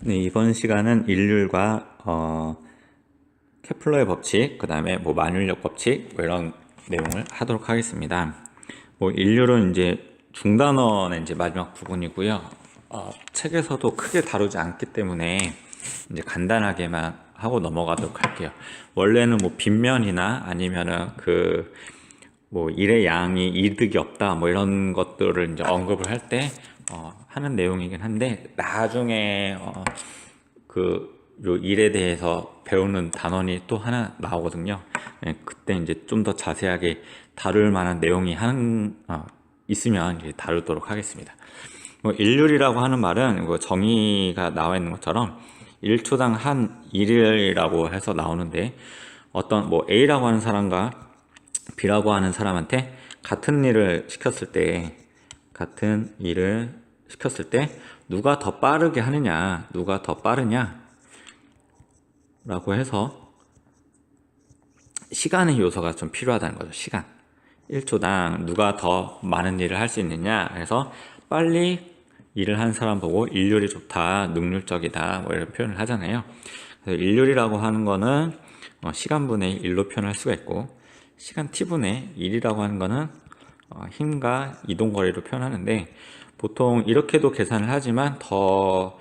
네, 이번 시간은 일률과 케플러의 법칙, 그 다음에 뭐 만율력 법칙 뭐 이런 내용을 하도록 하겠습니다. 뭐 일률은 이제 중단원의 이제 마지막 부분이고요. 책에서도 크게 다루지 않기 때문에 이제 간단하게만 하고 넘어가도록 할게요. 원래는 뭐 빗면이나 아니면은 그 뭐 일의 양이 이득이 없다 뭐 이런 것들을 이제 언급을 할 때 하는 내용이긴 한데 나중에 요 일에 대해서 배우는 단원이 또 하나 나오거든요. 예, 그때 이제 좀 더 자세하게 다룰 만한 내용이 있으면 이제 다루도록 하겠습니다. 뭐 일률이라고 하는 말은 뭐 정의가 나와 있는 것처럼 1초당 한 일이라고 해서 나오는데 어떤 뭐 A라고 하는 사람과 B라고 하는 사람한테 같은 일을 시켰을 때 누가 더 빠르게 하느냐, 누가 더 빠르냐 라고 해서 시간의 요소가 좀 필요하다는 거죠. 시간. 1초당 누가 더 많은 일을 할 수 있느냐 해서 빨리 일을 한 사람 보고 일률이 좋다, 능률적이다 뭐 이런 표현을 하잖아요. 그래서 일률이라고 하는 거는 시간분의 1로 표현할 수가 있고 시간 t분의 1이라고 하는 거는 힘과 이동거리로 표현하는데 보통 이렇게도 계산을 하지만 더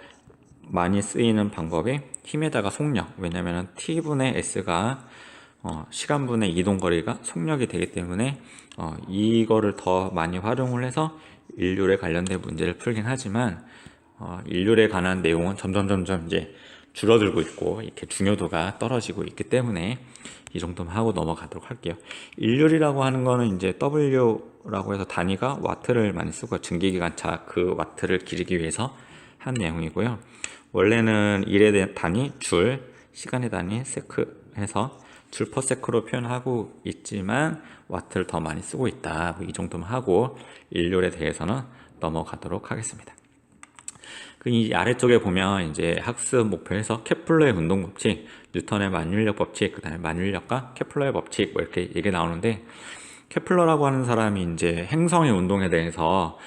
많이 쓰이는 방법이 힘에다가 속력, 왜냐하면 t분의 s가 시간분의 이동거리가 속력이 되기 때문에 이거를 더 많이 활용을 해서 일률에 관련된 문제를 풀긴 하지만 일률에 관한 내용은 점점 이제 줄어들고 있고 이렇게 중요도가 떨어지고 있기 때문에 이 정도만 하고 넘어가도록 할게요. 일률이라고 하는 거는 이제 W라고 해서 단위가 와트를 많이 쓰고 증기기관차 그 와트를 기르기 위해서 한 내용이고요. 원래는 일에 대한 단위 줄, 시간의 단위 세크 해서 줄 퍼 세크로 표현하고 있지만 와트를 더 많이 쓰고 있다. 뭐이 정도만 하고 일률에 대해서는 넘어가도록 하겠습니다. 이 아래쪽에 보면 이제 학습 목표에서 케플러의 운동 법칙, 뉴턴의 만율력 법칙, 그 다음에 만율력과 케플러의 법칙 뭐 이렇게 얘기 나오는데 케플러라고 하는 사람이 이제 행성의 운동에 대해서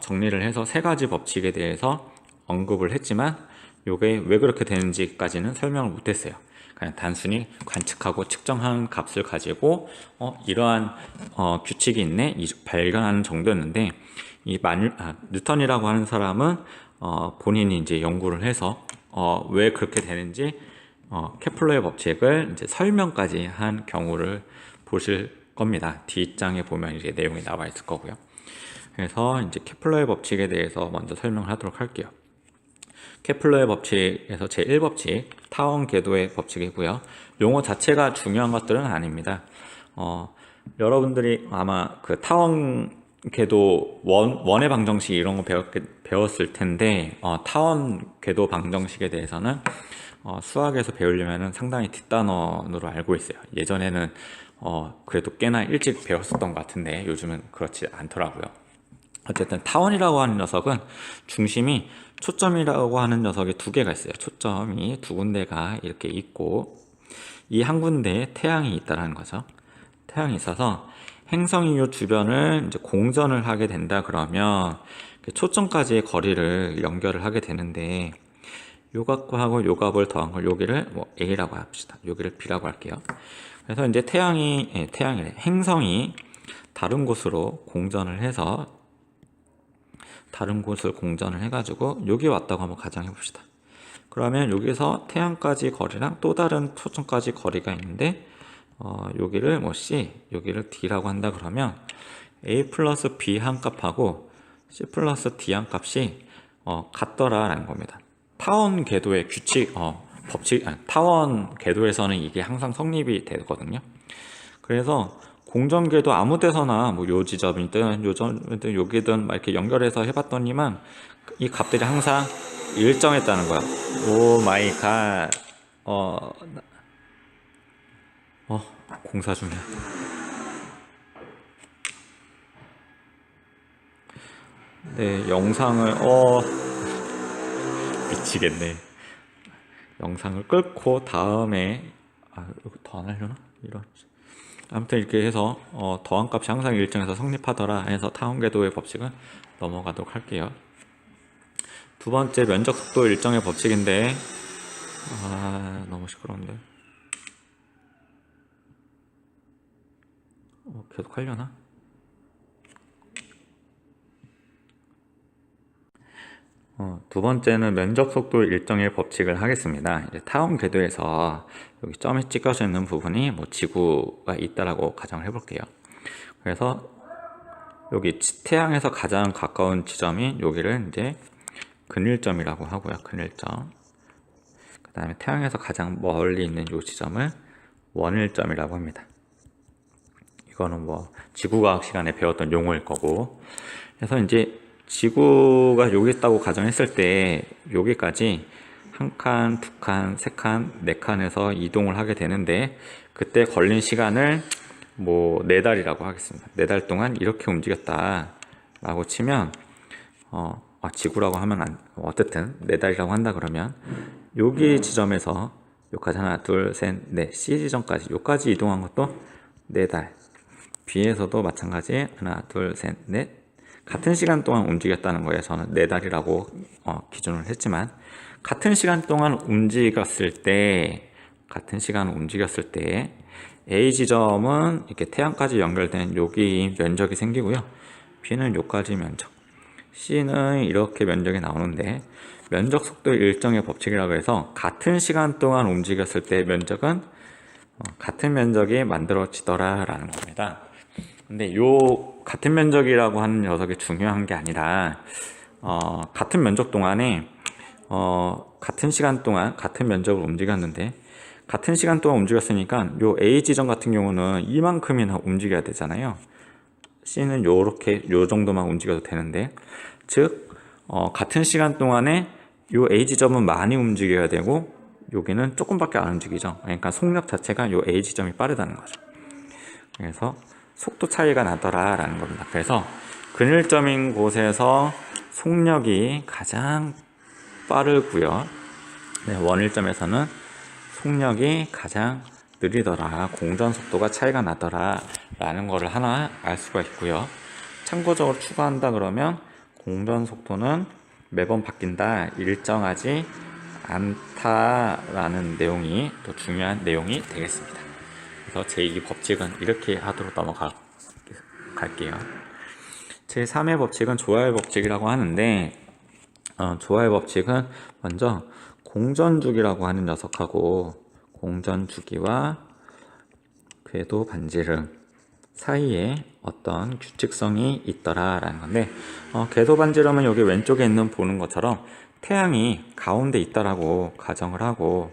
정리를 해서 세 가지 법칙에 대해서 언급을 했지만 요게 왜 그렇게 되는지까지는 설명을 못했어요. 그냥 단순히 관측하고 측정한 값을 가지고 이러한 규칙이 있네 발견하는 정도였는데 뉴턴이라고 하는 사람은 본인이 이제 연구를 해서 왜 그렇게 되는지 케플러의 법칙을 이제 설명까지 한 경우를 보실 겁니다. 뒷장에 보면 이제 내용이 나와 있을 거고요. 그래서 이제 케플러의 법칙에 대해서 먼저 설명을 하도록 할게요. 케플러의 법칙에서 제1법칙 타원 궤도의 법칙이고요. 용어 자체가 중요한 것들은 아닙니다. 여러분들이 아마 그 타원 궤도 원의 방정식 이런 거 배웠을 텐데 타원 궤도 방정식에 대해서는 수학에서 배우려면 상당히 뒷단원으로 알고 있어요. 예전에는 그래도 꽤나 일찍 배웠었던 것 같은데 요즘은 그렇지 않더라고요. 어쨌든 타원이라고 하는 녀석은 중심이 초점이라고 하는 녀석이 두 개가 있어요. 초점이 두 군데가 이렇게 있고 이 한 군데에 태양이 있다는 거죠. 태양이 있어서 행성이 요 주변을 이제 공전을 하게 된다 그러면 초점까지의 거리를 연결을 하게 되는데 요 값과 하고 요 값을 더한 걸 여기를 뭐 A라고 합시다. 여기를 B라고 할게요. 그래서 이제 행성이 다른 곳으로 공전을 해서 다른 곳을 공전을 해가지고 여기 왔다고 한번 가정해 봅시다. 그러면 여기서 태양까지 거리랑 또 다른 초점까지 거리가 있는데 여기를 뭐 C, 여기를 D라고 한다 그러면 A 플러스 B 한 값하고 C 플러스 D 한 값이 같더라라는 겁니다. 타원 궤도의 규칙, 타원 궤도에서는 이게 항상 성립이 되거든요. 그래서 공전궤도 아무 데서나 뭐 요 지점이든 요 점이든 여기든 막 이렇게 연결해서 해봤더니만 이 값들이 항상 일정했다는 거야. 오 마이 갓. 공사 중이야. 네, 영상을 미치겠네. 영상을 끊고 다음에 이거 더 안 하려나? 이런. 아무튼 이렇게 해서 더한 값이 항상 일정해서 성립하더라 해서 타원 궤도의 법칙은 넘어가도록 할게요. 두 번째 면적 속도 일정의 법칙인데 너무 시끄러운데. 계속 하려나? 두 번째는 면적 속도 일정의 법칙을 하겠습니다. 이제 타원 궤도에서 여기 점이 찍혀져 있는 부분이 뭐 지구가 있다라고 가정을 해볼게요. 그래서 여기 태양에서 가장 가까운 지점이 여기를 이제 근일점이라고 하고요. 근일점. 그 다음에 태양에서 가장 멀리 있는 이 지점을 원일점이라고 합니다. 이거는 뭐 지구과학 시간에 배웠던 용어일 거고. 그래서 이제 지구가 여기 있다고 가정했을 때 여기까지 한 칸, 두 칸, 세 칸, 네 칸에서 이동을 하게 되는데 그때 걸린 시간을 뭐 4달이라고 하겠습니다. 4달 동안 이렇게 움직였다 라고 치면 지구라고 하면 어쨌든 4달이라고 한다 그러면 여기 지점에서 여기까지 하나, 둘, 셋, 넷, C 지점까지 여기까지 이동한 것도 4달. B에서도 마찬가지 하나, 둘, 셋, 넷 같은 시간 동안 움직였다는 거예요. 저는 4달이라고 기준을 했지만 같은 시간 동안 움직였을 때 A 지점은 이렇게 태양까지 연결된 여기 면적이 생기고요. B는 여기까지 면적, C는 이렇게 면적이 나오는데 면적 속도 일정의 법칙이라고 해서 같은 시간 동안 움직였을 때 면적은 같은 면적이 만들어지더라 라는 겁니다. 근데 요 같은 면적이라고 하는 녀석이 중요한 게 아니라 같은 면적 동안에 같은 시간 동안 같은 면적을 움직였는데 같은 시간 동안 움직였으니까 요 A 지점 같은 경우는 이만큼이나 움직여야 되잖아요. C는 요렇게 요 정도만 움직여도 되는데 즉 같은 시간 동안에 요 A 지점은 많이 움직여야 되고 여기는 조금밖에 안 움직이죠. 그러니까 속력 자체가 요 A 지점이 빠르다는 거죠. 그래서 속도 차이가 나더라 라는 겁니다. 그래서 근일점인 곳에서 속력이 가장 빠르고요. 원일점에서는 속력이 가장 느리더라, 공전 속도가 차이가 나더라 라는 거를 하나 알 수가 있고요. 참고적으로 추가한다 그러면 공전 속도는 매번 바뀐다, 일정하지 않다라는 내용이 또 중요한 내용이 되겠습니다. 그래서 제2기 법칙은 이렇게 하도록 넘어갈게요. 제3의 법칙은 조화의 법칙이라고 하는데 조화의 법칙은 먼저 공전주기라고 하는 녀석하고 공전주기와 궤도 반지름 사이에 어떤 규칙성이 있더라 라는 건데 궤도 반지름은 여기 왼쪽에 있는 보는 것처럼 태양이 가운데 있다라고 가정을 하고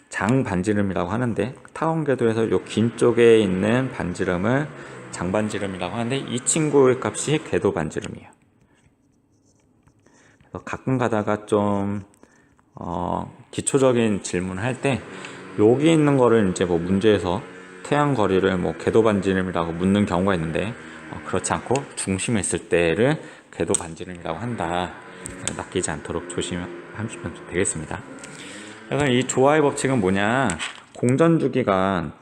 장 반지름이라고 하는데 타원 궤도에서 요 긴 쪽에 있는 반지름을 장 반지름이라고 하는데 이 친구의 값이 궤도 반지름이에요. 그래서 가끔 가다가 좀 기초적인 질문을 할 때 여기 있는 거를 이제 뭐 문제에서 태양 거리를 뭐 궤도 반지름이라고 묻는 경우가 있는데 그렇지 않고 중심에 있을 때를 궤도 반지름이라고 한다. 낚이지 않도록 조심하시면 되겠습니다. 그래서 이 조화의 법칙은 뭐냐? 공전주기를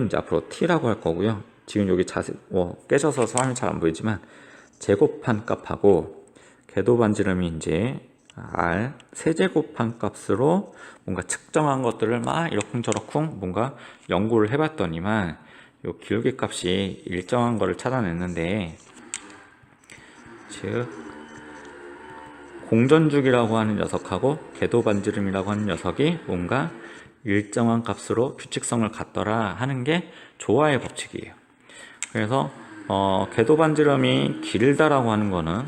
이제 앞으로 T라고 할 거고요. 지금 여기 깨져서 화면이 잘 안 보이지만 제곱한 값하고 궤도 반지름이 이제 R 세제곱한 값으로 뭔가 측정한 것들을 막 이러쿵저러쿵 뭔가 연구를 해봤더니만 요 기울기 값이 일정한 거를 찾아냈는데 즉 공전주기라고 하는 녀석하고 궤도 반지름이라고 하는 녀석이 뭔가 일정한 값으로 규칙성을 갖더라 하는 게 조화의 법칙이에요. 그래서 궤도 반지름이 길다라고 하는 거는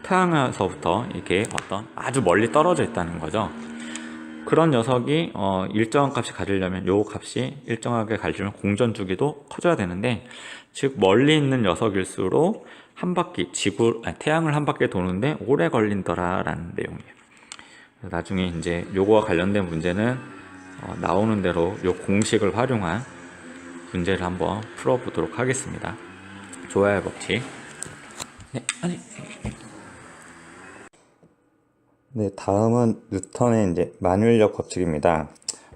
태양에서부터 이렇게 어떤 아주 멀리 떨어져 있다는 거죠. 그런 녀석이 일정한 값이 가리려면 요 값이 일정하게 가리려면 공전주기도 커져야 되는데 즉 멀리 있는 녀석일수록 한 바퀴 태양을 한 바퀴 도는데 오래 걸린더라 라는 내용이에요. 나중에 이제 요거와 관련된 문제는 나오는 대로 요 공식을 활용한 문제를 한번 풀어보도록 하겠습니다. 조화의 법칙. 다음은 뉴턴의 이제 만율력 법칙입니다.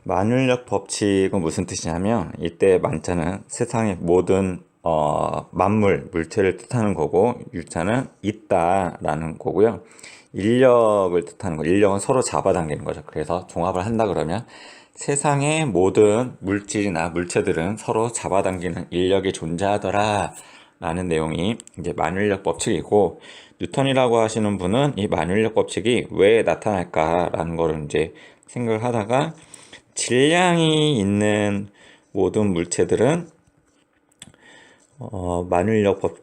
만율력 법칙은 무슨 뜻이냐면 이때 만자는 세상의 모든 만물, 물체를 뜻하는 거고, 유차는 있다라는 거고요. 인력을 뜻하는 거, 인력은 서로 잡아당기는 거죠. 그래서 종합을 한다 그러면 세상의 모든 물질이나 물체들은 서로 잡아당기는 인력이 존재하더라 라는 내용이 이제 만유인력 법칙이고, 뉴턴이라고 하시는 분은 이 만유인력 법칙이 왜 나타날까라는 거를 이제 생각을 하다가, 질량이 있는 모든 물체들은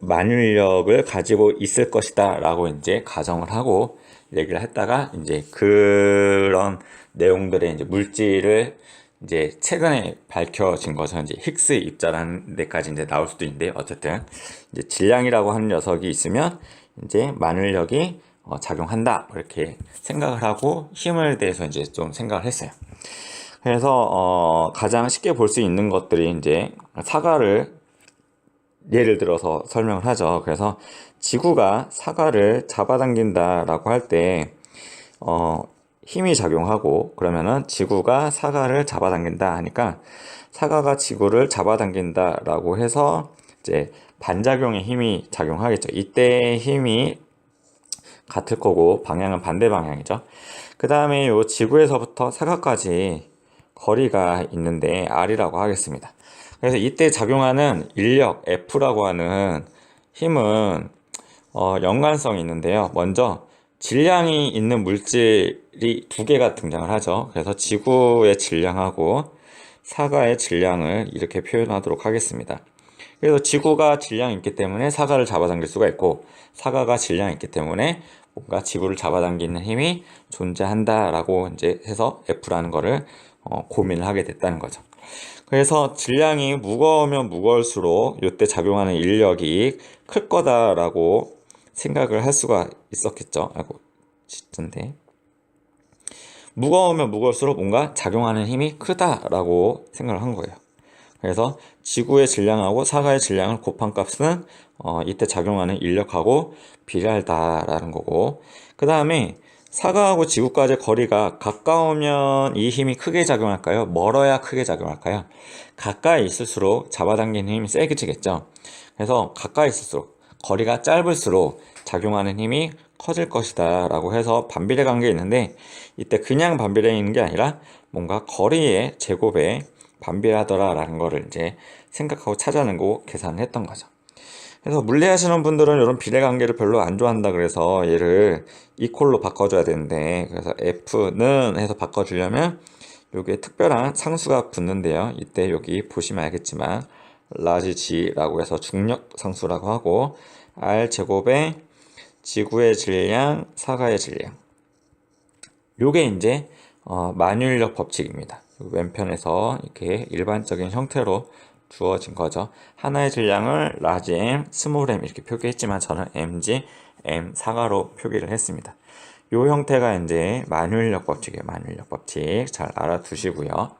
만유인력을 가지고 있을 것이다 라고 이제 가정을 하고 얘기를 했다가, 이제 그런 내용들의 이제 물질을 이제 최근에 밝혀진 거죠. 이제 힉스 입자라는 데까지 이제 나올 수도 있는데, 어쨌든 이제 질량이라고 하는 녀석이 있으면 이제 만유인력이 작용한다 이렇게 생각을 하고, 힘을 대해서 이제 좀 생각을 했어요. 그래서 가장 쉽게 볼 수 있는 것들이 이제 사과를 예를 들어서 설명을 하죠. 그래서 지구가 사과를 잡아당긴다라고 할 때 힘이 작용하고, 그러면은 지구가 사과를 잡아당긴다 하니까 사과가 지구를 잡아당긴다라고 해서 이제 반작용의 힘이 작용하겠죠. 이때 힘이 같을 거고 방향은 반대 방향이죠. 그 다음에 요 지구에서부터 사과까지 거리가 있는데 R이라고 하겠습니다. 그래서 이때 작용하는 인력 F라고 하는 힘은 연관성이 있는데요. 먼저 질량이 있는 물질이 두 개가 등장을 하죠. 그래서 지구의 질량하고 사과의 질량을 이렇게 표현하도록 하겠습니다. 그래서 지구가 질량이 있기 때문에 사과를 잡아당길 수가 있고, 사과가 질량이 있기 때문에 뭔가 지구를 잡아당기는 힘이 존재한다라고 이제 해서 F라는 거를 고민을 하게 됐다는 거죠. 그래서 질량이 무거우면 무거울수록 이때 작용하는 인력이 클 거다라고 생각을 할 수가 있었겠죠. 아이고, 진짜인데. 무거우면 무거울수록 뭔가 작용하는 힘이 크다라고 생각을 한 거예요. 그래서 지구의 질량하고 사과의 질량을 곱한 값은 이때 작용하는 인력하고 비례하다라는 거고, 그 다음에 사과하고 지구까지 거리가 가까우면 이 힘이 크게 작용할까요? 멀어야 크게 작용할까요? 가까이 있을수록 잡아당기는 힘이 세게지겠죠. 그래서 가까이 있을수록, 거리가 짧을수록 작용하는 힘이 커질 것이다 라고 해서 반비례 관계가 있는데, 이때 그냥 반비례 있는 게 아니라 뭔가 거리의 제곱에 반비례하더라 라는 거를 이제 생각하고 찾아낸 거고 계산을 했던 거죠. 그래서 물리 하시는 분들은 이런 비례 관계를 별로 안 좋아한다 그래서 얘를 이퀄로 바꿔줘야 되는데, 그래서 F는 해서 바꿔주려면 여기에 특별한 상수가 붙는데요. 이때 여기 보시면 알겠지만 라지 G라고 해서 중력 상수라고 하고, R 제곱에 지구의 질량, 사과의 질량, 요게 이제 만유인력 법칙입니다. 왼편에서 이렇게 일반적인 형태로 주어진 거죠. 하나의 질량을 라지 m, 스몰 m 이렇게 표기했지만 저는 mg, m 사과로 표기를 했습니다. 요 형태가 이제 만유인력 법칙이에요. 만유인력 법칙 잘 알아두시고요.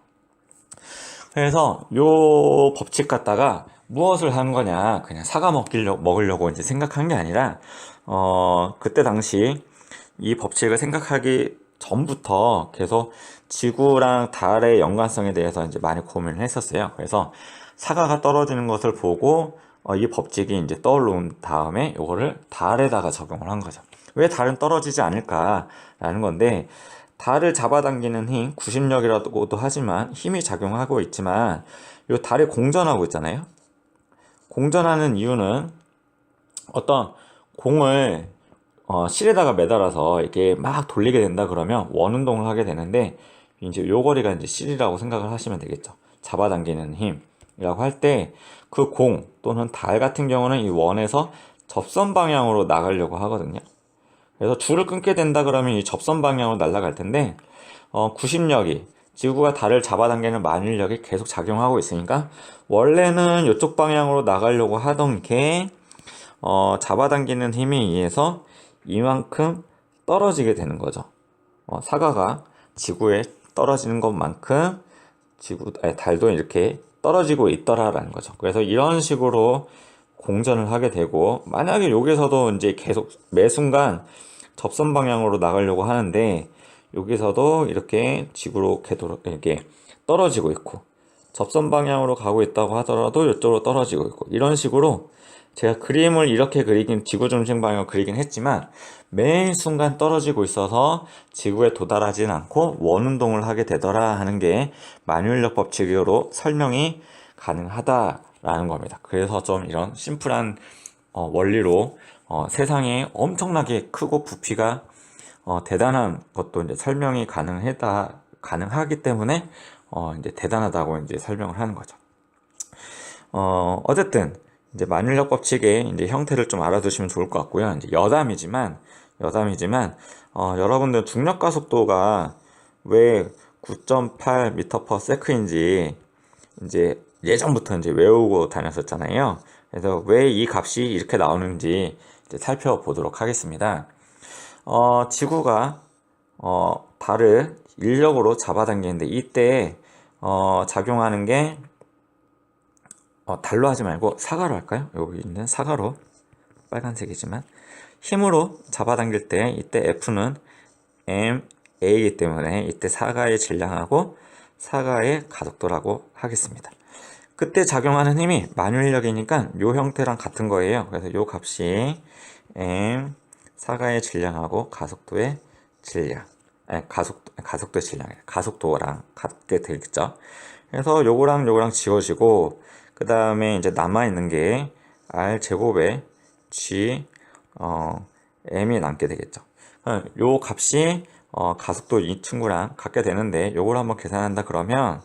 그래서 요 법칙 갖다가 무엇을 한 거냐, 그냥 사과 먹으려고 이제 생각한 게 아니라 그때 당시 이 법칙을 생각하기 전부터 계속 지구랑 달의 연관성에 대해서 이제 많이 고민을 했었어요. 그래서 사과가 떨어지는 것을 보고 이 법칙이 이제 떠오른 다음에 이거를 달에다가 적용을 한 거죠. 왜 달은 떨어지지 않을까라는 건데, 달을 잡아당기는 힘, 구심력이라고도 하지만 힘이 작용하고 있지만 이 달이 공전하고 있잖아요. 공전하는 이유는 어떤 공을 실에다가 매달아서 이렇게 막 돌리게 된다 그러면 원운동을 하게 되는데, 이제 요 거리가 이제 실이라고 생각을 하시면 되겠죠. 잡아당기는 힘이라고 할 때 그 공 또는 달 같은 경우는 이 원에서 접선 방향으로 나가려고 하거든요. 그래서 줄을 끊게 된다 그러면 이 접선 방향으로 날아갈 텐데, 구심력이, 지구가 달을 잡아당기는 만유인력이 계속 작용하고 있으니까 원래는 이쪽 방향으로 나가려고 하던 게 잡아당기는 힘에 의해서 이만큼 떨어지게 되는 거죠. 사과가 지구에 떨어지는 것만큼 달도 이렇게 떨어지고 있더라라는 거죠. 그래서 이런 식으로 공전을 하게 되고, 만약에 여기서도 이제 계속 매 순간 접선 방향으로 나가려고 하는데 여기서도 이렇게 지구로 이렇게 떨어지고 있고, 접선 방향으로 가고 있다고 하더라도 이쪽으로 떨어지고 있고, 이런 식으로 제가 그림을 이렇게 그리긴, 지구 중심 방향으로 그리긴 했지만 매 순간 떨어지고 있어서 지구에 도달하지는 않고 원운동을 하게 되더라 하는 게 만유인력 법칙으로 설명이 가능하다라는 겁니다. 그래서 좀 이런 심플한 원리로 세상에 엄청나게 크고 부피가 대단한 것도 이제 설명이 가능하기 때문에 이제 대단하다고 이제 설명을 하는 거죠. 어쨌든 이제 만유인력 법칙의 이제 형태를 좀 알아두시면 좋을 것 같고요. 이제 여담이지만 여러분들 중력 가속도가 왜 9.8m/s인지 이제 예전부터 이제 외우고 다녔었잖아요. 그래서 왜 이 값이 이렇게 나오는지 이제 살펴보도록 하겠습니다. 지구가 달을 인력으로 잡아당기는데 이때 작용하는 게 달로 하지 말고 사가로 할까요? 여기 있는 사가로, 빨간색이지만 힘으로 잡아당길 때 이때 F는 ma이기 때문에 이때 사가의 질량하고 사가의 가속도라고 하겠습니다. 그때 작용하는 힘이 만유인력이니까 요 형태랑 같은 거예요. 그래서 요 값이 m 사가의 질량하고 가속도의 질량, 가속도의 질량이에요. 가속도랑 같게 되겠죠. 그래서 요거랑 지워지고, 그 다음에 이제 남아있는 게 r 제곱에 g m이 남게 되겠죠. 요 값이 가속도 이 친구랑 같게 되는데, 요걸 한번 계산한다 그러면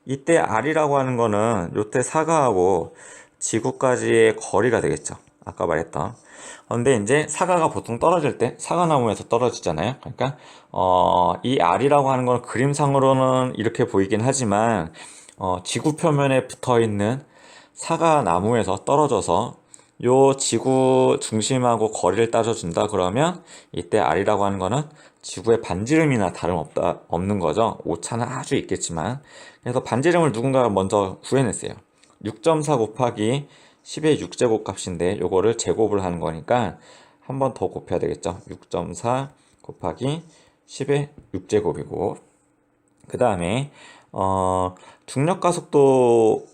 이때 r이라고 하는 거는 요때 사가하고 지구까지의 거리가 되겠죠. 아까 말했던. 근데 이제 사가가 보통 떨어질 때 사과나무에서 떨어지잖아요. 그러니까 이 r이라고 하는 건 그림상으로는 이렇게 보이긴 하지만 지구 표면에 붙어 있는 사과나무에서 떨어져서 요 지구 중심하고 거리를 따져준다 그러면 이때 r이라고 하는 거는 지구의 반지름이나 다름없는 거죠. 오차는 아주 있겠지만. 그래서 반지름을 누군가가 먼저 구해냈어요. 6.4 곱하기 10의 6제곱 값인데 요거를 제곱을 하는 거니까 한 번 더 곱해야 되겠죠. 6.4 곱하기 10의 6제곱이고, 그 다음에 중력가속도래.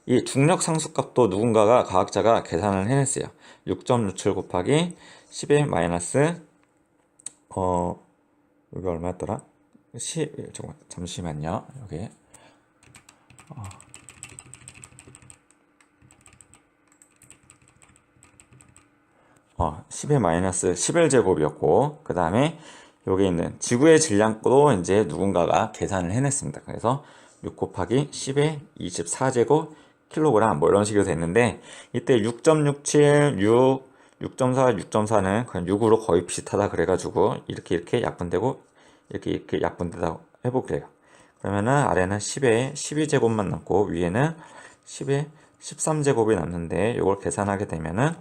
이 중력 상수값도 누군가가, 과학자가 계산을 해냈어요. 6.67 곱하기 10의 마이너스 여기 얼마였더라? 잠시만요. 여기 10의 마이너스 11제곱이었고, 그 다음에 여기 있는 지구의 질량도 이제 누군가가 계산을 해냈습니다. 그래서 6 곱하기 10의 24제곱 킬로그램 뭐 이런 식으로 됐는데, 이때 6.67, 6.4, 6.4는 그냥 6으로 거의 비슷하다 그래가지고 이렇게 약분되고 이렇게 약분되다 해보게요. 그러면은 아래는 10의 12제곱만 남고 위에는 10의 13제곱이 남는데, 이걸 계산하게 되면은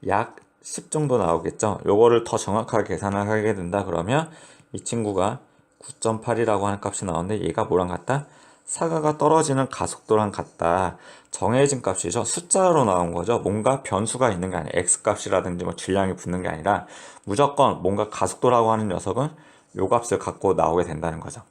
약 10 정도 나오겠죠. 요거를 더 정확하게 계산을 하게 된다 그러면 이 친구가 9.8이라고 하는 값이 나오는데, 얘가 뭐랑 같다? 사가가 떨어지는 가속도랑 같다. 정해진 값이죠. 숫자로 나온 거죠. 뭔가 변수가 있는 게 아니라 x값이라든지 뭐 질량이 붙는 게 아니라 무조건 뭔가 가속도라고 하는 녀석은 요 값을 갖고 나오게 된다는 거죠.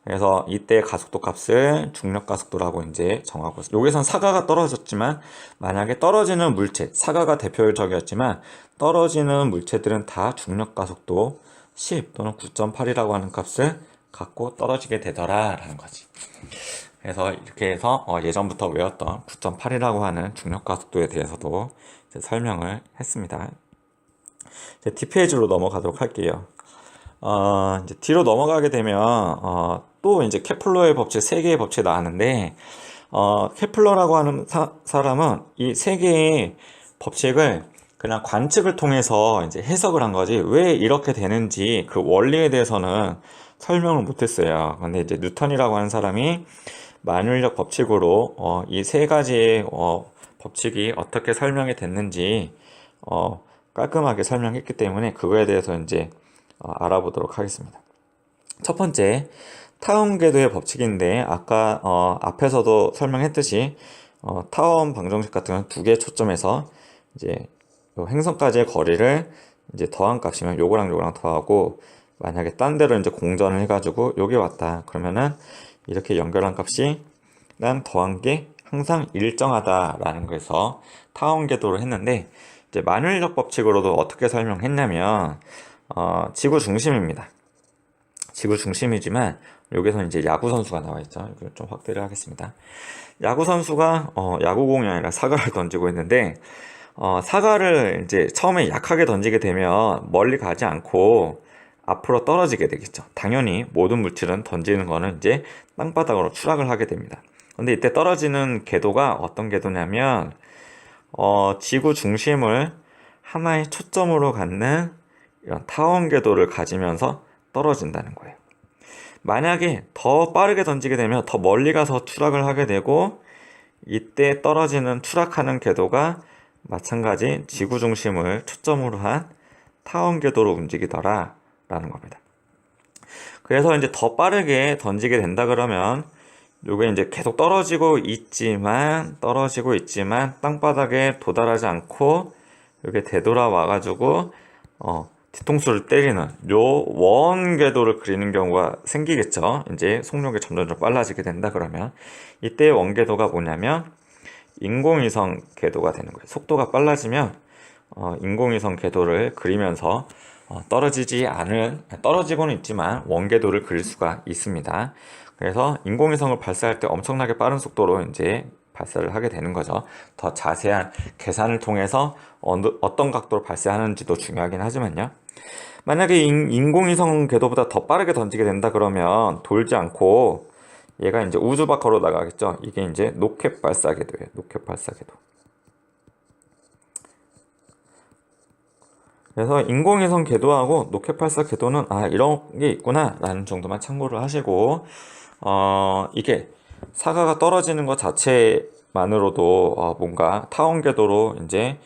그래서 이때 가속도 값을 중력 가속도라고 이제 정하고 있어요. 여기선 사가가 떨어졌지만 만약에 떨어지는 물체, 사가가 대표적이었지만 떨어지는 물체들은 다 중력 가속도 10 또는 9.8이라고 하는 값을 갖고 떨어지게 되더라 라는 거지. 그래서 이렇게 해서 예전부터 외웠던 9.8이라고 하는 중력 가속도에 대해서도 이제 설명을 했습니다. 이제 뒷페이지로 넘어가도록 할게요. 이제 뒤로 넘어가게 되면 또 이제 케플러의 법칙, 세 개의 법칙이 나왔는데, 케플러라고 하는 사람은 이 세 개의 법칙을 그냥 관측을 통해서 이제 해석을 한 거지, 왜 이렇게 되는지 그 원리에 대해서는 설명을 못했어요. 근데 이제 뉴턴이라고 하는 사람이 만유인력 법칙으로 이 세 가지의 법칙이 어떻게 설명이 됐는지 깔끔하게 설명했기 때문에 그거에 대해서 이제 알아보도록 하겠습니다. 첫 번째, 타운 궤도의 법칙인데, 아까 앞에서도 설명했듯이 타원 방정식 같은 건 두 개 초점에서 이제 행성까지의 거리를 이제 더한 값이면 요거랑 더하고, 만약에 딴 데로 이제 공전을 해가지고 여기 왔다 그러면은 이렇게 연결한 값이 난 더한 게 항상 일정하다라는 거에서 타원 궤도를 했는데, 이제 만율적 법칙으로도 어떻게 설명했냐면 지구 중심입니다. 지구 중심이지만 여기서 이제 야구 선수가 나와 있죠. 이걸 좀 확대를 하겠습니다. 야구 선수가 야구공이 아니라 사과를 던지고 있는데, 사과를 이제 처음에 약하게 던지게 되면 멀리 가지 않고 앞으로 떨어지게 되겠죠. 당연히 모든 물질은 던지는 거는 이제 땅바닥으로 추락을 하게 됩니다. 근데 이때 떨어지는 궤도가 어떤 궤도냐면 지구 중심을 하나의 초점으로 갖는 이런 타원 궤도를 가지면서 떨어진다는 거예요. 만약에 더 빠르게 던지게 되면 더 멀리 가서 추락을 하게 되고, 이때 떨어지는 추락하는 궤도가 마찬가지 지구 중심을 초점으로 한 타원 궤도로 움직이더라 라는 겁니다. 그래서 이제 더 빠르게 던지게 된다 그러면 요게 이제 계속 떨어지고 있지만 땅바닥에 도달하지 않고 요게 되돌아와 가지고 뒤통수를 때리는 요 원 궤도를 그리는 경우가 생기겠죠. 이제 속력이 점점 빨라지게 된다 그러면 이때 원 궤도가 뭐냐면 인공위성 궤도가 되는 거예요. 속도가 빨라지면 인공위성 궤도를 그리면서 떨어지고는 있지만 원 궤도를 그릴 수가 있습니다. 그래서 인공위성을 발사할 때 엄청나게 빠른 속도로 이제 발사를 하게 되는 거죠. 더 자세한 계산을 통해서 어떤 각도로 발사하는지도 중요하긴 하지만요. 만약에 인공위성 궤도보다 더 빠르게 던지게 된다 그러면 돌지 않고 얘가 이제 우주 밖으로 나가겠죠. 이게 이제 로켓 발사 궤도예요. 로켓 발사 궤도. 그래서 인공위성 궤도하고 로켓 발사 궤도는 이런 게 있구나 라는 정도만 참고를 하시고, 이게 사과가 떨어지는 것 자체만으로도 뭔가 타원 궤도로 이제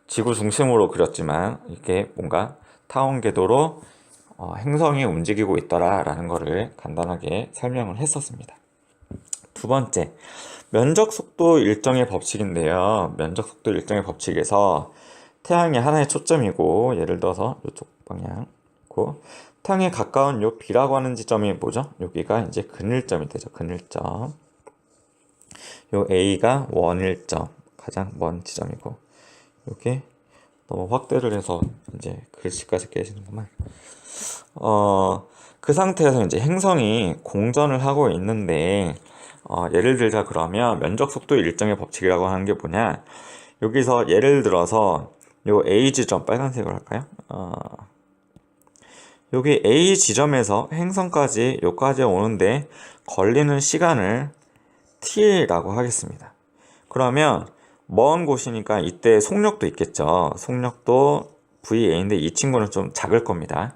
지구 중심으로 그렸지만 이게 뭔가 타원 궤도로 행성이 움직이고 있더라 라는 거를 간단하게 설명을 했었습니다. 두 번째, 면적 속도 일정의 법칙인데요. 면적 속도 일정의 법칙에서 태양이 하나의 초점이고, 예를 들어서 이쪽 방향이고, 태양에 가까운 요 B라고 하는 지점이 뭐죠? 여기가 이제 근일점이 되죠. 근일점. 요 A가 원일점, 가장 먼 지점이고, 요게 너무 확대를 해서 이제 글씨까지 깨지는구만. 그 상태에서 이제 행성이 공전을 하고 있는데, 예를 들자 그러면 면적 속도 일정의 법칙이라고 하는 게 뭐냐? 여기서 예를 들어서 요 A 지점, 빨간색으로 할까요? 여기 A 지점에서 행성까지 요까지 오는데 걸리는 시간을 T라고 하겠습니다. 그러면 먼 곳이니까 이때 속력도 있겠죠. 속력도 VA인데 이 친구는 좀 작을 겁니다.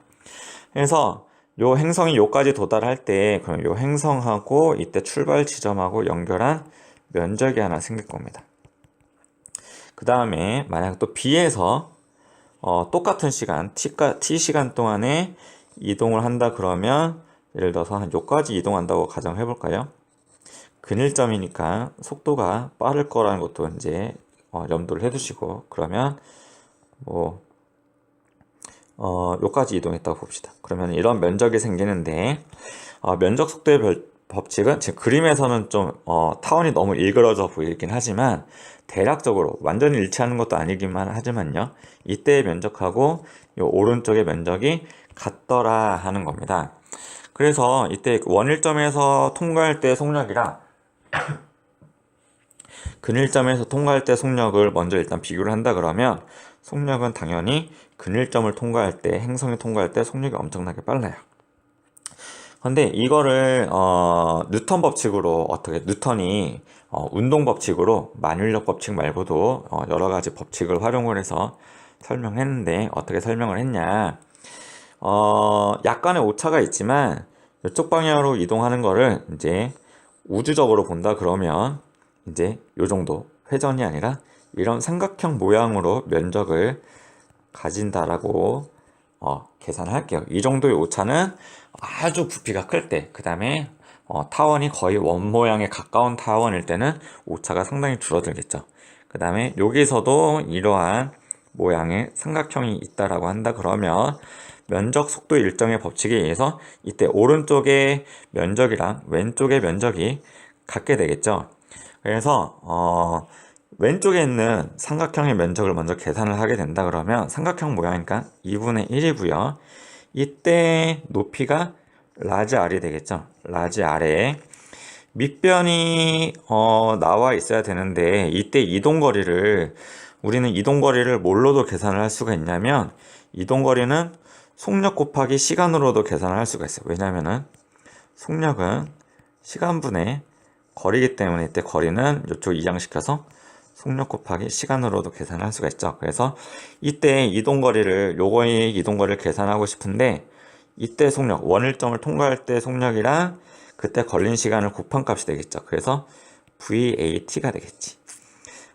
그래서 요 행성이 요까지 도달할 때 그럼 요 행성하고 이때 출발 지점하고 연결한 면적이 하나 생길 겁니다. 그 다음에 만약 또 B에서 똑같은 시간 T 시간 동안에 이동을 한다 그러면, 예를 들어서 한 요까지 이동한다고 가정해 볼까요? 근일점이니까 속도가 빠를 거라는 것도 이제 염두를 해 두시고, 그러면 요까지 이동했다고 봅시다. 그러면 이런 면적이 생기는데, 면적 속도의 법칙은 지금 그림에서는 좀 타원이 너무 일그러져 보이긴 하지만 대략적으로 완전히 일치하는 것도 아니기만 하지만요, 이때의 면적하고 요 오른쪽의 면적이 같더라 하는 겁니다. 그래서 이때 원일점에서 통과할 때 속력이랑 근일점에서 통과할 때 속력을 먼저 일단 비교를 한다 그러면, 속력은 당연히 근일점을 통과할 때, 행성이 통과할 때 속력이 엄청나게 빨라요. 근데 이거를 뉴턴 법칙으로 뉴턴이 운동 법칙으로 만율력 법칙 말고도 여러 가지 법칙을 활용을 해서 설명했는데, 어떻게 설명을 했냐? 약간의 오차가 있지만 이쪽 방향으로 이동하는 거를 이제 우주적으로 본다 그러면 이제 요 정도 회전이 아니라 이런 삼각형 모양으로 면적을 가진다라고 계산할게요. 이 정도의 오차는 아주 부피가 클 때, 그 다음에 타원이 거의 원 모양에 가까운 타원일 때는 오차가 상당히 줄어들겠죠. 그 다음에 여기서도 이러한 모양의 삼각형이 있다라고 한다 그러면 면적 속도 일정의 법칙에 의해서 이때 오른쪽의 면적이랑 왼쪽의 면적이 같게 되겠죠. 그래서 왼쪽에 있는 삼각형의 면적을 먼저 계산을 하게 된다 그러면 삼각형 모양이니까 2분의 1이고요. 이때 높이가 라지 R이 되겠죠. 라지 R에 밑변이 나와 있어야 되는데 이때 우리는 이동거리를 뭘로도 계산을 할 수가 있냐면 이동거리는 속력 곱하기 시간으로도 계산을 할 수가 있어요. 왜냐면은 속력은 시간분의 거리이기 때문에 이때 거리는 이쪽 이항시켜서 속력 곱하기 시간으로도 계산을 할 수가 있죠. 그래서 이때 요거의 이동거리를 계산하고 싶은데 이때 속력, 원일점을 통과할 때 속력이랑 그때 걸린 시간을 곱한 값이 되겠죠. 그래서 VAT가 되겠지.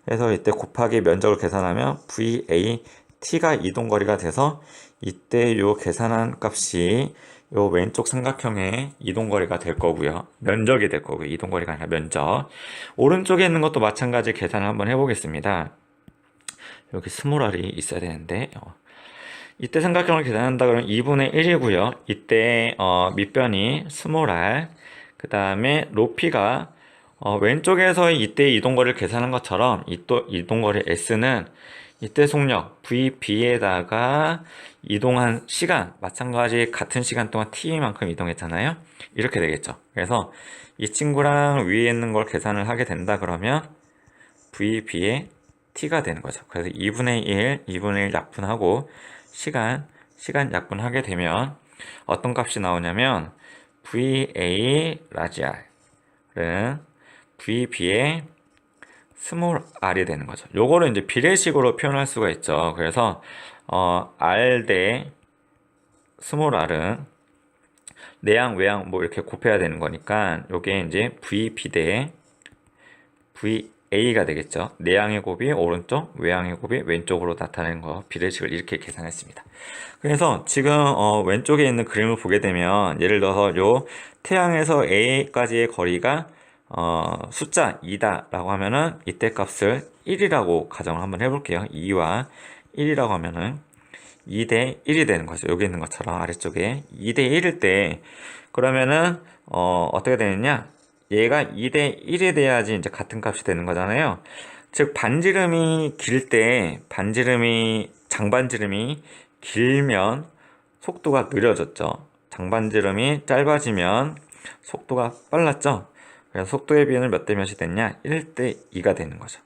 그래서 이때 곱하기 면적을 계산하면 VAT가 이동거리가 돼서 이때 요 계산한 값이 요 왼쪽 삼각형의 이동거리가 될 거고요. 면적이 될 거고요. 이동거리가 아니라 면적. 오른쪽에 있는 것도 마찬가지 계산을 한번 해보겠습니다. 여기 스몰 r이 있어야 되는데 이때 삼각형을 계산한다 그러면 2분의 1이고요. 이때 밑변이 스몰 r, 그 다음에 높이가 왼쪽에서의 이때 이동거리를 계산한 것처럼 이동거리 s는 이때 속력 VB에다가 이동한 시간 마찬가지 같은 시간 동안 t만큼 이동했잖아요. 이렇게 되겠죠. 그래서 이 친구랑 위에 있는 걸 계산을 하게 된다 그러면 VB의 t가 되는 거죠. 그래서 2분의 1 약분하고 시간 약분하게 되면 어떤 값이 나오냐면 VA 라지 R은 VB의 스몰 r이 되는 거죠. 요거를 이제 비례식으로 표현할 수가 있죠. 그래서 R 대 스몰 r은 내양 외양 뭐 이렇게 곱해야 되는 거니까 요게 이제 VB 대 VA가 되겠죠. 내양의 곱이 오른쪽, 외양의 곱이 왼쪽으로 나타내는 거 비례식을 이렇게 계산했습니다. 그래서 지금 왼쪽에 있는 그림을 보게 되면 예를 들어서 요 태양에서 A까지의 거리가 숫자 2다 라고 하면은 이때 값을 1이라고 가정을 한번 해볼게요. 2와 1이라고 하면은 2대 1이 되는 거죠. 여기 있는 것처럼 아래쪽에 2대 1일 때 그러면은 어떻게 되느냐, 얘가 2대 1이 돼야지 이제 같은 값이 되는 거잖아요. 즉 반지름이 길 때 장반지름이 길면 속도가 느려졌죠. 장반지름이 짧아지면 속도가 빨랐죠. 그래서 속도의 비율은 몇 대 몇이 됐냐? 1대 2가 되는 거죠.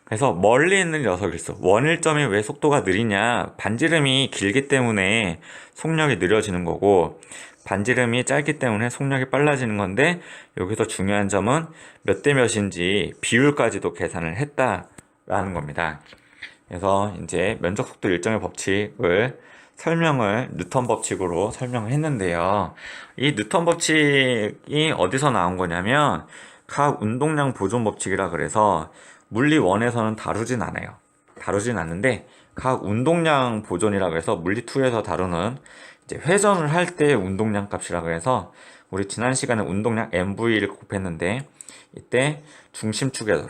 그래서 멀리 있는 녀석일수록 원일점이 왜 속도가 느리냐? 반지름이 길기 때문에 속력이 느려지는 거고 반지름이 짧기 때문에 속력이 빨라지는 건데 여기서 중요한 점은 몇 대 몇인지 비율까지도 계산을 했다라는 겁니다. 그래서 이제 면적 속도 일정의 법칙을 뉴턴 법칙으로 설명을 했는데요. 이 뉴턴 법칙이 어디서 나온 거냐면 각 운동량 보존 법칙이라 그래서 물리 1에서는 다루진 않는데 각 운동량 보존이라 그래서 물리 2에서 다루는 이제 회전을 할 때 운동량 값이라 그래서 우리 지난 시간에 운동량 MV를 곱했는데 이때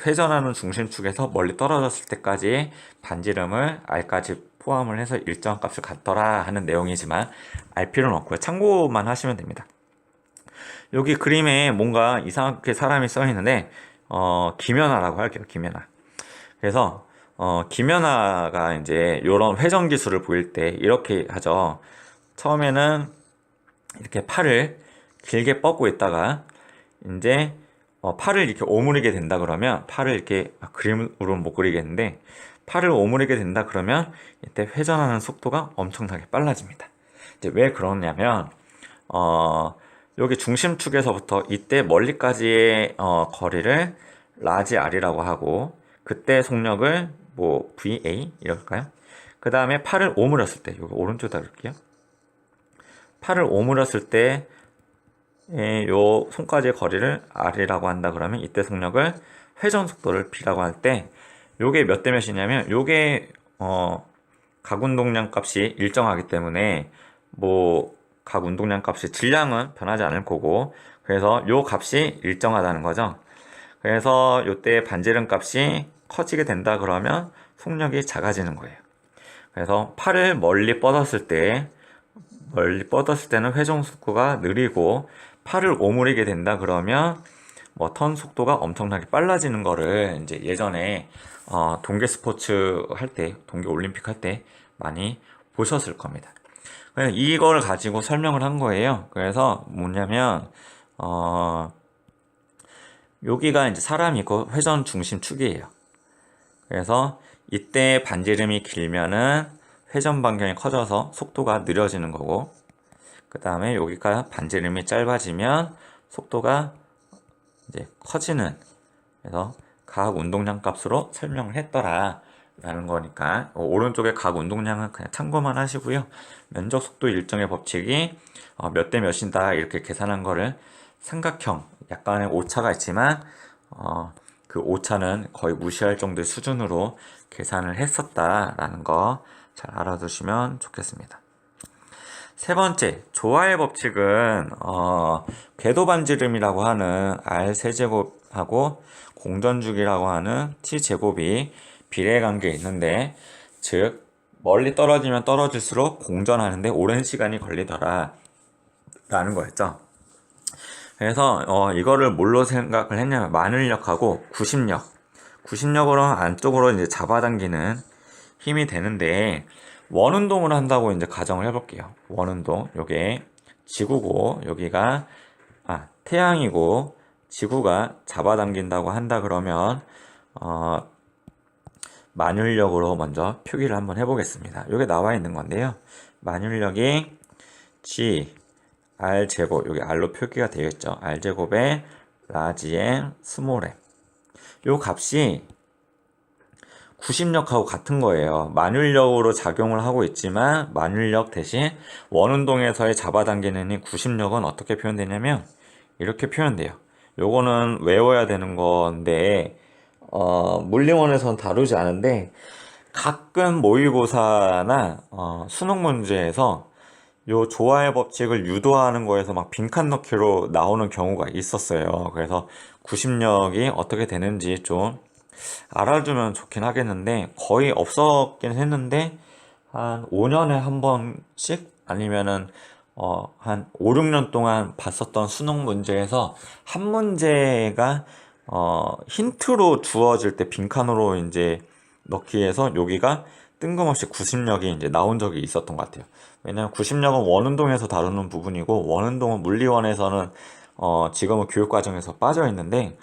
회전하는 중심축에서 멀리 떨어졌을 때까지 반지름을 R까지 포함을 해서 일정한 값을 갖더라 하는 내용이지만 알 필요는 없고요. 참고만 하시면 됩니다. 여기 그림에 뭔가 이상하게 사람이 써 있는데 김연아라고 할게요. 김연아. 그래서 김연아가 이제 이런 회전 기술을 보일 때 이렇게 하죠. 처음에는 이렇게 팔을 길게 뻗고 있다가 이제 팔을 이렇게 오므리게 된다 그러면 팔을 이렇게 그림으로는 못 그리겠는데 팔을 오므리게 된다 그러면 이때 회전하는 속도가 엄청나게 빨라집니다. 이제 왜 그러냐면 여기 중심축에서부터 이때 멀리까지의 거리를 라지 R이라고 하고 그때 속력을 뭐 VA 이럴까요? 그 다음에 팔을 오므렸을 때 여기 오른쪽에다 그럴게요. 팔을 오므렸을 때 요 손까지의 거리를 R이라고 한다 그러면 이때 속력을 회전 속도를 B라고 할 때 요게 몇 대 몇이냐면 요게 각 운동량 값이 일정하기 때문에 뭐 각 운동량 값이 질량은 변하지 않을 거고 그래서 요 값이 일정하다는 거죠. 그래서 요때 반지름 값이 커지게 된다 그러면 속력이 작아지는 거예요. 그래서 팔을 멀리 뻗었을 때 멀리 뻗었을 때는 회전 속도가 느리고 팔을 오므리게 된다 그러면 뭐 턴 속도가 엄청나게 빨라지는 거를 이제 예전에 동계 스포츠 할 때, 동계 올림픽 할 때 많이 보셨을 겁니다. 이걸 가지고 설명을 한 거예요. 그래서 뭐냐면 여기가 이제 사람이고 회전 중심 축이에요. 그래서 이때 반지름이 길면은 회전 반경이 커져서 속도가 느려지는 거고, 그 다음에 여기가 반지름이 짧아지면 속도가 이제 커지는, 그래서 각 운동량 값으로 설명을 했더라 라는 거니까 오른쪽에 각 운동량은 그냥 참고만 하시고요. 면적 속도 일정의 법칙이 몇 대 몇이다 이렇게 계산한 거를 삼각형, 약간의 오차가 있지만 그 오차는 거의 무시할 정도의 수준으로 계산을 했었다라는 거 잘 알아두시면 좋겠습니다. 세 번째, 조화의 법칙은 궤도 반지름이라고 하는 R 세제곱하고 공전주기라고 하는 T제곱이 비례관계에 있는데, 즉 멀리 떨어지면 떨어질수록 공전하는데 오랜 시간이 걸리더라 라는 거였죠. 그래서 이거를 뭘로 생각을 했냐면 마늘력하고 구심력으로 안쪽으로 이제 잡아당기는 힘이 되는데, 원운동을 한다고 이제 가정을 해볼게요. 원운동, 요게 지구고 여기가 태양이고 지구가 잡아당긴다고 한다 그러면 만율력으로 먼저 표기를 한번 해보겠습니다. 요게 나와 있는 건데요. 만율력이 G R 제곱, 여기 R로 표기가 되어 있죠. R 제곱에 라지에 스몰에, 요 값이 구심력하고 같은 거예요. 만율력으로 작용을 하고 있지만 만율력 대신 원운동에서의 잡아당기는 이 구심력은 어떻게 표현되냐면 이렇게 표현돼요. 요거는 외워야 되는 건데 물리원에서는 다루지 않은데 가끔 모의고사나 수능 문제에서 요 조화의 법칙을 유도하는 거에서 막 빈칸 넣기로 나오는 경우가 있었어요. 그래서 구심력이 어떻게 되는지 좀 알아두면 좋긴 하겠는데 거의 없었긴 했는데 한 5년에 한 번씩 아니면은 한 5, 6년 동안 봤었던 수능 문제에서 한 문제가 힌트로 주어질 때 빈칸으로 이제 넣기 위해서 여기가 뜬금없이 구심력이 이제 나온 적이 있었던 것 같아요. 왜냐면 구심력은 원운동에서 다루는 부분이고 원운동은 물리원에서는 지금은 교육과정에서 빠져 있는데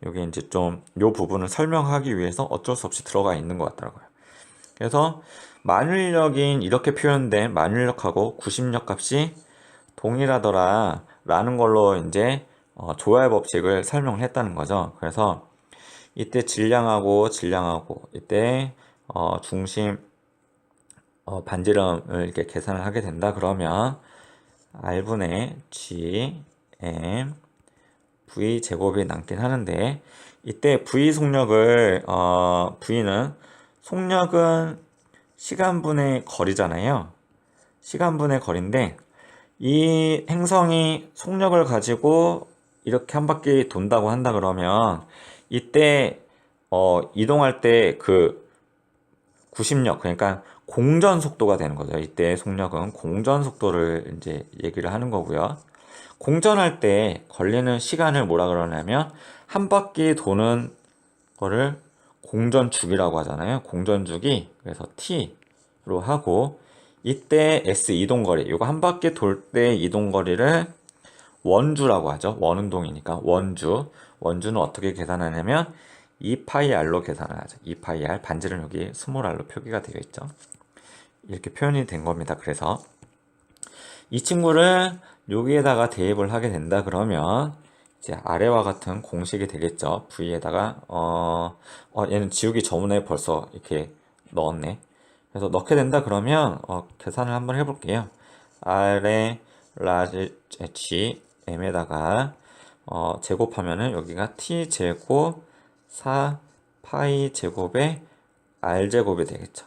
여기 이제 좀 요 부분을 설명하기 위해서 어쩔 수 없이 들어가 있는 것 같더라고요. 그래서 만율력인 이렇게 표현된 만율력하고 구심력 값이 동일하더라 라는 걸로 이제 조화의 법칙을 설명을 했다는 거죠. 그래서 이때 질량하고 이때 중심 반지름을 이렇게 계산을 하게 된다 그러면 R분의 G M V 제곱이 남긴 하는데, 이때 V 속력을 V는 속력은 시간분의 거리잖아요. 시간분의 거리인데 이 행성이 속력을 가지고 이렇게 한 바퀴 돈다고 한다 그러면 이때 이동할 때 그 구심력, 그러니까 공전 속도가 되는 거죠. 이때 속력은 공전 속도를 이제 얘기를 하는 거고요. 공전할 때 걸리는 시간을 뭐라 그러냐면 한 바퀴 도는 거를 공전주기라고 하잖아요. 공전주기, 그래서 T로 하고 이때 S 이동거리, 이거 한 바퀴 돌 때 이동거리를 원주라고 하죠. 원운동이니까 원주는 어떻게 계산하냐면 2파이R로 계산을 하죠. 2파이R, 반지름 여기 스몰 r로 표기가 되어 있죠. 이렇게 표현이 된 겁니다. 그래서 이 친구를 여기에다가 대입을 하게 된다 그러면 이제 아래와 같은 공식이 되겠죠. V에다가 얘는 지우기 전에 벌써 이렇게 넣었네. 그래서 넣게 된다 그러면 계산을 한번 해볼게요. R에 라지 G M에다가 제곱하면은 여기가 T 제곱 4 파이 제곱에 R 제곱이 되겠죠.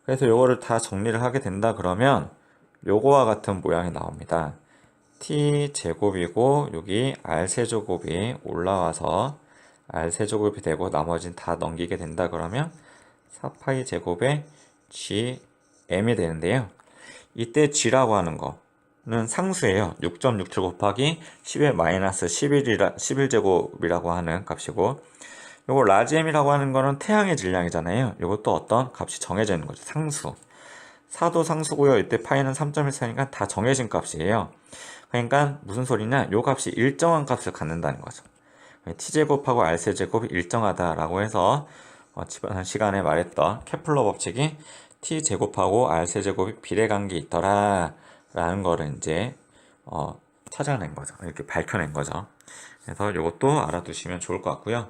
그래서 요거를 다 정리를 하게 된다 그러면 요거와 같은 모양이 나옵니다. T 제곱이고 여기 R 세제곱이 올라와서 R 세제곱이 되고 나머지는 다 넘기게 된다 그러면 4파이 제곱에 G M이 되는데요. 이때 G라고 하는 거, 상수예요. 6.67 곱하기 10의 마이너스 11제곱이라고 하는 값이고, 요거 라지 M이라고 하는 거는 태양의 질량이잖아요. 요것도 어떤 값이 정해져 있는 거죠. 상수. 사도 상수고요. 이때 파이는 3.14니까 다 정해진 값이에요. 그러니까 무슨 소리냐? 요 값이 일정한 값을 갖는다는 거죠. t제곱하고 r세제곱이 일정하다라고 해서 지난 시간에 말했던 케플러 법칙이 t제곱하고 r세제곱이 비례관계 있더라 라는 거를 이제 찾아낸 거죠. 이렇게 밝혀낸 거죠. 그래서 요것도 알아두시면 좋을 것 같고요.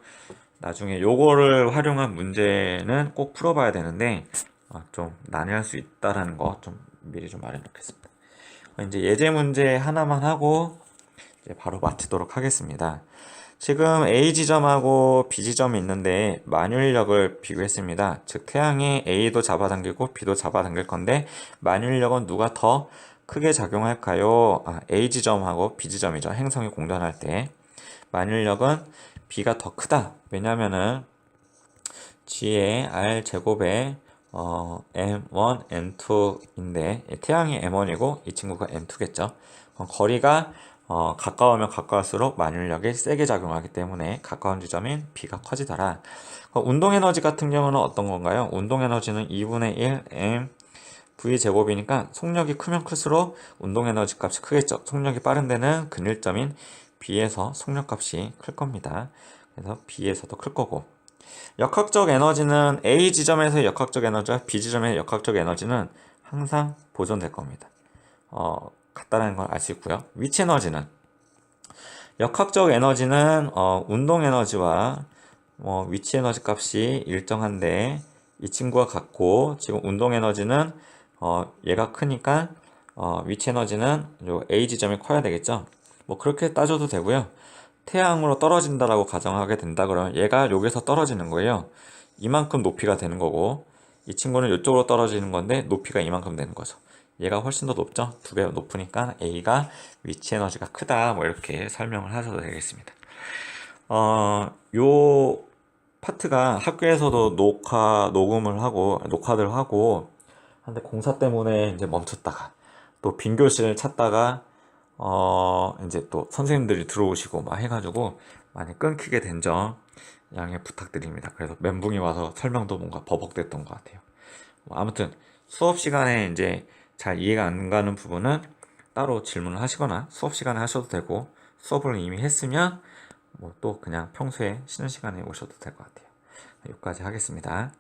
나중에 요거를 활용한 문제는 꼭 풀어봐야 되는데 좀 난해할 수 있다라는 거 좀 미리 좀 말해 놓겠습니다. 이제 예제 문제 하나만 하고 이제 바로 마치도록 하겠습니다. 지금 A 지점하고 B 지점이 있는데 만유인력을 비교했습니다. 즉 태양이 A도 잡아당기고 B도 잡아당길 건데 만유인력은 누가 더 크게 작용할까요? A 지점하고 B 지점이죠. 행성이 공전할 때 만유인력은 B가 더 크다. 왜냐면은 G의 R 제곱에 M1, M2인데 태양이 M1이고 이 친구가 M2겠죠. 거리가 가까우면 가까울수록 만유인력이 세게 작용하기 때문에 가까운 지점인 B가 커지더라. 운동에너지 같은 경우는 어떤 건가요? 운동에너지는 2분의 1 M V 제곱이니까 속력이 크면 클수록 운동에너지 값이 크겠죠. 속력이 빠른 데는 근일점인 B에서 속력값이 클 겁니다. 그래서 B에서도 클 거고, 역학적 에너지는 A 지점에서의 역학적 에너지와 B 지점의 역학적 에너지는 항상 보존될 겁니다. 같다라는 걸 알 수 있고요. 위치 에너지는 역학적 에너지는 운동 에너지와 위치 에너지 값이 일정한데 이 친구가 같고, 지금 운동 에너지는 얘가 크니까 위치 에너지는 A 지점이 커야 되겠죠. 뭐 그렇게 따져도 되고요. 태양으로 떨어진다라고 가정하게 된다 그러면 얘가 여기서 떨어지는 거예요. 이만큼 높이가 되는 거고, 이 친구는 이쪽으로 떨어지는 건데 높이가 이만큼 되는 거죠. 얘가 훨씬 더 높죠. 2배 높으니까 A가 위치 에너지가 크다, 뭐 이렇게 설명을 하셔도 되겠습니다. 요 파트가 학교에서도 녹화들 하고 한데 공사 때문에 이제 멈췄다가 또 빈 교실을 찾다가 이제 또 선생님들이 들어오시고 막 해가지고 많이 끊기게 된 점 양해 부탁드립니다. 그래서 멘붕이 와서 설명도 뭔가 버벅댔던 것 같아요. 아무튼 수업 시간에 이제 잘 이해가 안 가는 부분은 따로 질문을 하시거나 수업 시간에 하셔도 되고, 수업을 이미 했으면 뭐 또 그냥 평소에 쉬는 시간에 오셔도 될 것 같아요. 여기까지 하겠습니다.